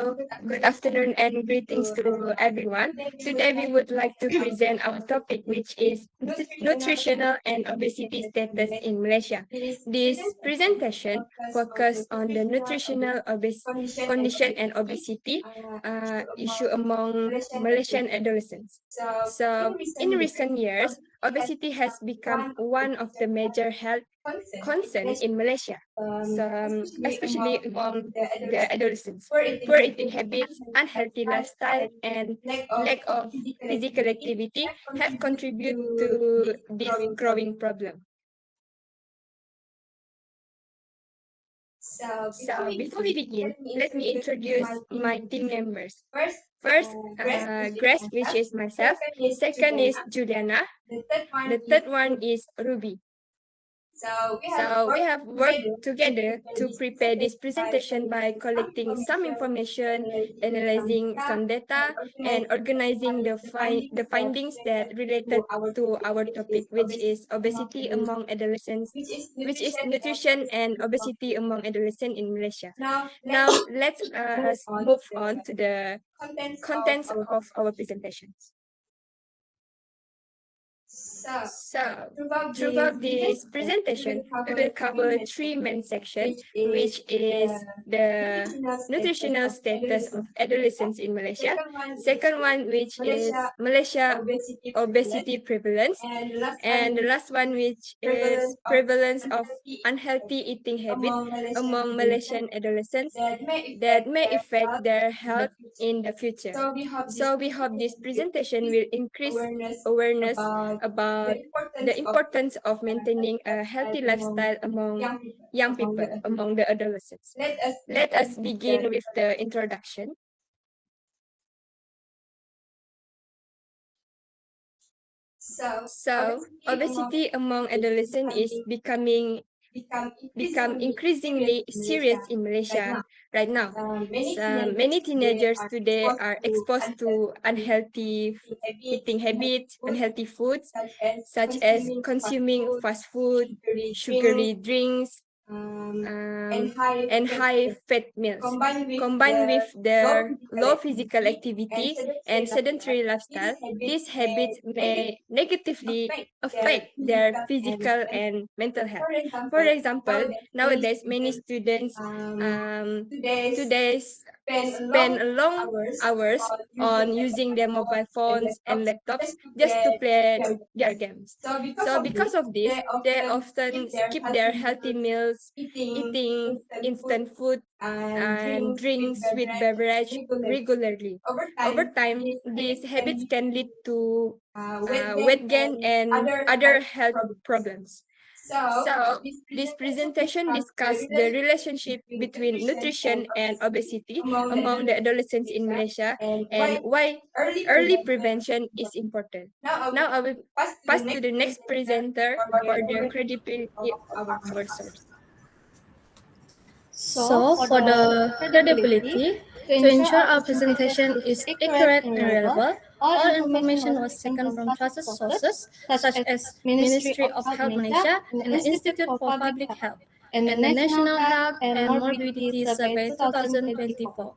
So, good afternoon and greetings to everyone. Today, we would like to present our topic, which is nutritional and obesity status in Malaysia. This presentation focuses on the nutritional condition and obesity issue among Malaysian adolescents. So, in recent years, obesity has become one of the major health concern in Malaysia, especially among the adolescents. Poor eating habits, unhealthy lifestyle, and lack of physical activity have contributed to this growing problem. So before we begin, let me introduce my team members. First, Grace, which is myself. Second is Juliana. The third one is Ruby. So we have worked together to prepare this presentation by collecting some information, analyzing some data, and organizing the findings that related to our topic, which is obesity among adolescents, which is nutrition and obesity among adolescents in Malaysia. Now let's move on to the contents of our presentations. So, throughout this presentation, we will cover three main sections, which is the nutritional status of adolescents in Malaysia. Second one, which is Malaysia obesity prevalence. And the last one, which is prevalence of unhealthy eating habits among Malaysian adolescents that may affect their health in the future. So we hope this presentation will increase awareness about the importance of maintaining a healthy lifestyle among young people, among the adolescents. Let us begin with the introduction. So, obesity among adolescents is become increasingly serious in Malaysia right now. Many teenagers today are exposed to unhealthy eating habits, unhealthy foods, such as consuming fast food, sugary drinks, and high fat meals. Combined with their low physical activity and sedentary lifestyle, these habits may negatively affect their physical and mental health. For example, nowadays many students today spend long hours on using their mobile phones and laptops just to play their games. So because of this, they often skip their healthy meals, eating instant food, and drink sweet beverage regularly. Over time, these habits can lead to weight gain and other health problems. So, this presentation discusses the relationship between nutrition and obesity among the adolescents in Malaysia and why early prevention is important. Now, I will pass to the next presenter for the credibility of our source. So, for the credibility, to ensure our presentation is accurate and reliable, all information was taken from trusted sources such as Ministry of Health Malaysia and the Institute for Public Health and the National Health and Morbidity Survey 2024.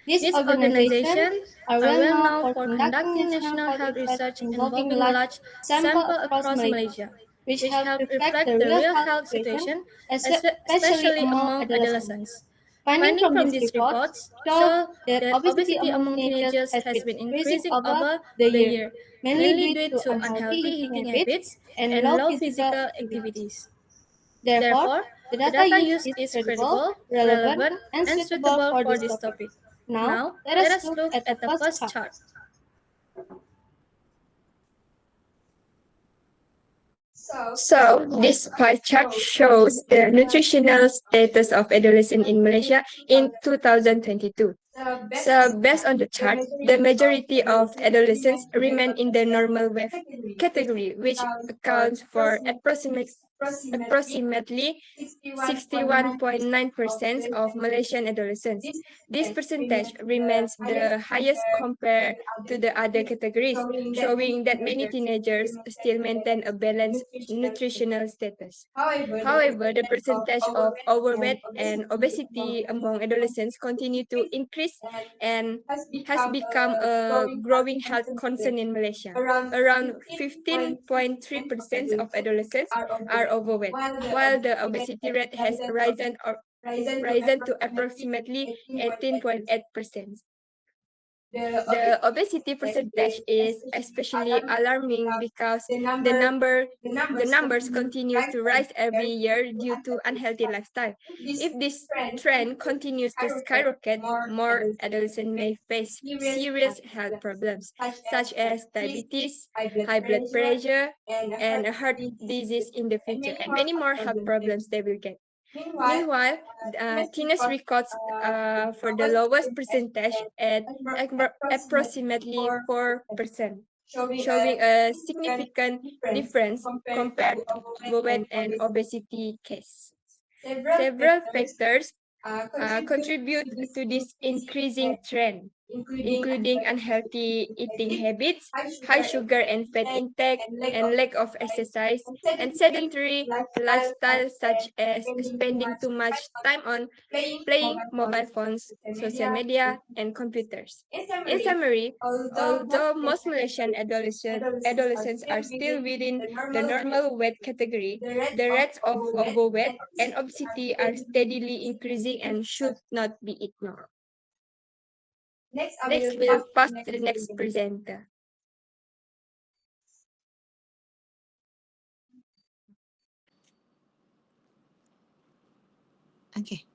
These organizations are well known for conducting national health research involving large samples across Malaysia, which help reflect the real health situation, especially among adolescents. Findings from these reports show that obesity among teenagers has been increasing over the year, mainly due to unhealthy eating habits and low physical activities. Therefore, the data used is credible, relevant, and suitable for this topic. Now, let us look at the first chart. So, this pie chart shows the nutritional status of adolescents in Malaysia in 2022. So, based on the chart, the majority of adolescents remain in the normal weight category, which accounts for approximately 61.9% of Malaysian adolescents. This percentage remains the highest compared to the other categories, showing that many teenagers still maintain a balanced nutritional status. However, the percentage of overweight and obesity among adolescents continue to increase and has become a growing health concern in Malaysia. Around 15.3% of adolescents are overweight, while the obesity rate has risen to approximately 18.8%. The obesity percentage is especially alarming because the number the numbers continues to rise every year due to unhealthy lifestyle. If this trend continues to skyrocket, more adolescents may face serious health problems such as diabetes, high blood pressure, and heart disease in the future, and many more health problems they will get. Meanwhile, teenage records for the lowest percentage at approximately 4%, showing a significant difference compared to overweight and obesity cases. Several factors contribute to this increasing trend, including unhealthy eating habits, high sugar and fat intake, and lack of exercise, and sedentary lifestyle such as spending too much time on playing mobile phones, social media, and computers. In summary, although most Malaysian adolescents are still within the normal weight category, the rates of overweight and obesity are steadily increasing and should not be ignored. Next, we'll pass to the next presenter. Okay.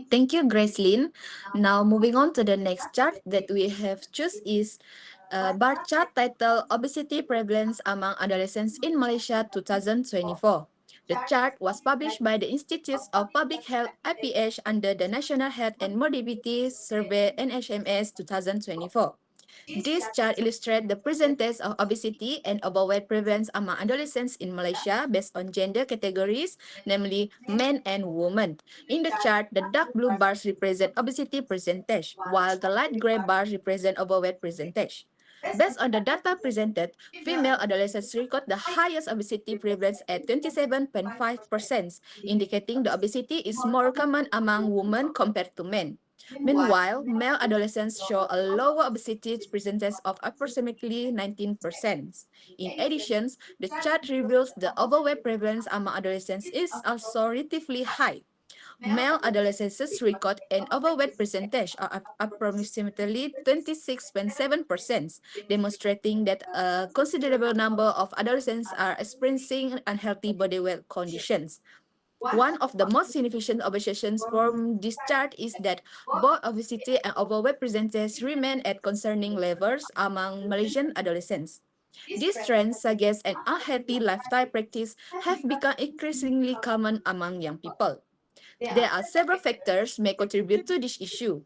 Thank you, Gracelyn. Now, moving on to the next chart that we have choose is a bar chart titled Obesity Prevalence Among Adolescents in Malaysia 2024. The chart was published by the Institutes of Public Health IPH under the National Health and Morbidity Survey NHMS 2024. This chart illustrates the percentage of obesity and overweight prevalence among adolescents in Malaysia based on gender categories, namely men and women. In the chart, the dark blue bars represent obesity percentage, while the light gray bars represent overweight percentage. Based on the data presented, female adolescents record the highest obesity prevalence at 27.5%, indicating the obesity is more common among women compared to men. Meanwhile, male adolescents show a lower obesity percentage of approximately 19%. In addition, the chart reveals the overweight prevalence among adolescents is also relatively high. Male adolescents record an overweight percentage of approximately 26.7%, demonstrating that a considerable number of adolescents are experiencing unhealthy body weight conditions. One of the most significant observations from this chart is that both obesity and overweight percentages remain at concerning levels among Malaysian adolescents. These trends suggest an unhealthy lifestyle practice have become increasingly common among young people. There are several factors may contribute to this issue.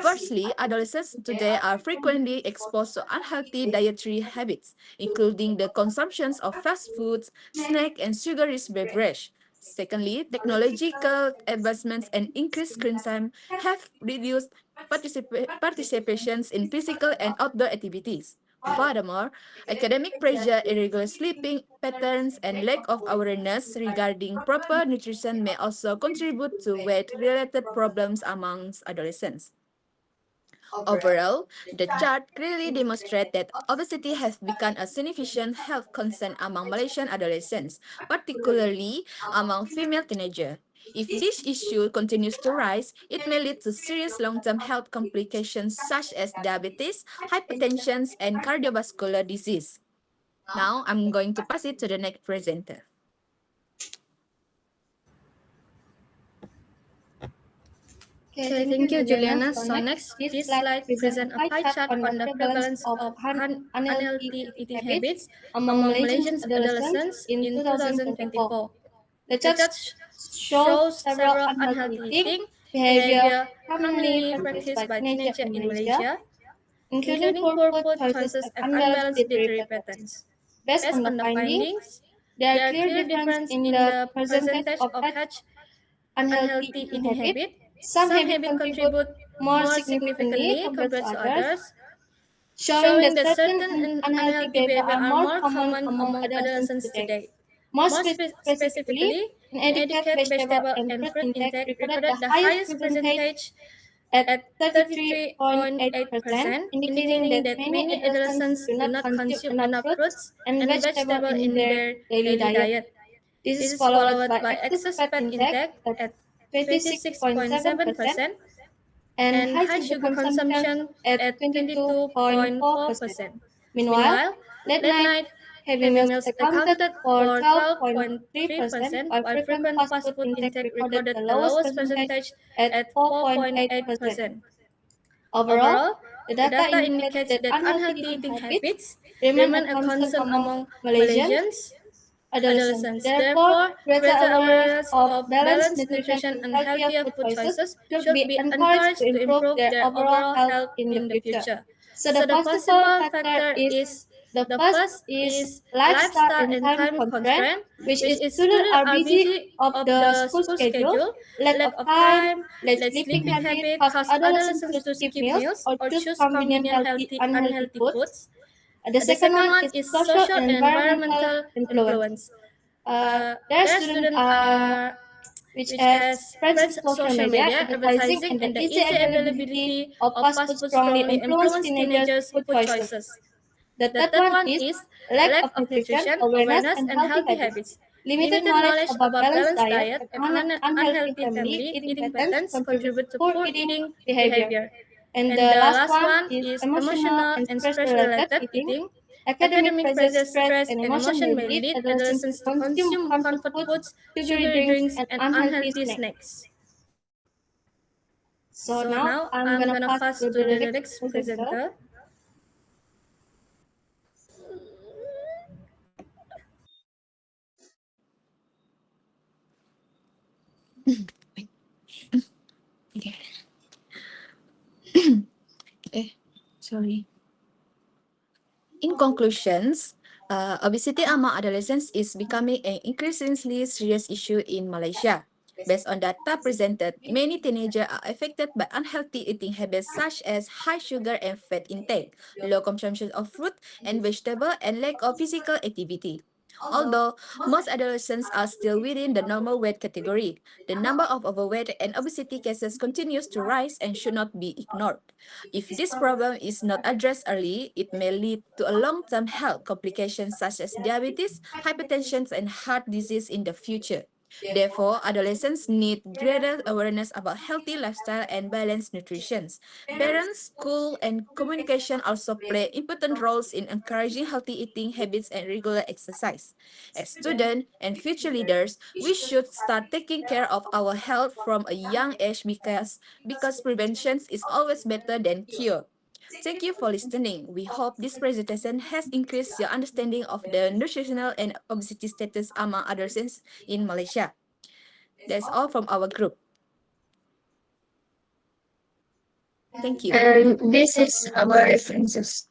Firstly, adolescents today are frequently exposed to unhealthy dietary habits, including the consumption of fast foods, snack, and sugary beverage. Secondly, technological advancements and increased screen time have reduced participations in physical and outdoor activities. Furthermore, academic pressure, irregular sleeping patterns, and lack of awareness regarding proper nutrition may also contribute to weight-related problems amongst adolescents. Overall, the chart clearly demonstrates that obesity has become a significant health concern among Malaysian adolescents, particularly among female teenagers. If this issue continues to rise, it may lead to serious long-term health complications such as diabetes, hypertension, and cardiovascular disease. Now, I'm going to pass it to the next presenter. Okay, thank you, Juliana. So next, this slide presents a pie chart on the prevalence of unhealthy eating habits among Malaysian adolescents in 2024. The chart shows several unhealthy eating behavior commonly practiced by teenagers in Malaysia, including poor food choices and unbalanced dietary patterns. Based on the findings, There are clear differences in the percentage of such unhealthy eating habit. Some habits contribute more significantly compared to others, showing that certain unhealthy behavior are more common among adolescents today. More specifically, inadequate vegetable and fruit intake recorded the highest percentage at 33.8%, indicating that many adolescents do not consume enough fruits and vegetables in their daily diet. This is followed by excess fat intake at 26.7% and high sugar consumption at 22.4%. Meanwhile, late night heavy meals accounted for 12.3%, while frequent fast food intake recorded the lowest percentage at 4.8%. Overall, the data indicates that unhealthy eating habits remain a concern among Malaysians adolescents. Therefore, greater awareness of balanced nutrition and healthier food choices should be encouraged to improve their overall health in the future. So the possible factor is the first is lifestyle and time constraint, which is students are busy of the school schedule, lack of time, late sleeping habit cause adolescents to skip meals or choose convenient healthy unhealthy foods. The second one is social and environmental influence. Their students are which has spreads social media, advertising, and the easy availability of fast food strongly influence teenagers' food choices. The third one is lack of nutrition, awareness, and healthy habits. Limited knowledge about balanced diet and unhealthy family eating patterns contribute to poor eating behavior. And the last one is emotional and stress-related eating. Academic pressure, stress, and emotion may lead adolescents to consume comfort foods, sugary drinks, and unhealthy snacks. So now I'm gonna pass to the next presenter. Okay. Sorry. In conclusions, obesity among adolescents is becoming an increasingly serious issue in Malaysia. Based on data presented, many teenagers are affected by unhealthy eating habits such as high sugar and fat intake, low consumption of fruit and vegetable, and lack of physical activity. Although most adolescents are still within the normal weight category, the number of overweight and obesity cases continues to rise and should not be ignored. If this problem is not addressed early, it may lead to a long-term health complications such as diabetes, hypertension, and heart disease in the future. Therefore, adolescents need greater awareness about healthy lifestyle and balanced nutrition. Parents, school, and communication also play important roles in encouraging healthy eating habits and regular exercise. As students and future leaders, we should start taking care of our health from a young age because prevention is always better than cure. Thank you for listening. We hope this presentation has increased your understanding of the nutritional and obesity status among adolescents in Malaysia. That's all from our group. Thank you. And this is our references.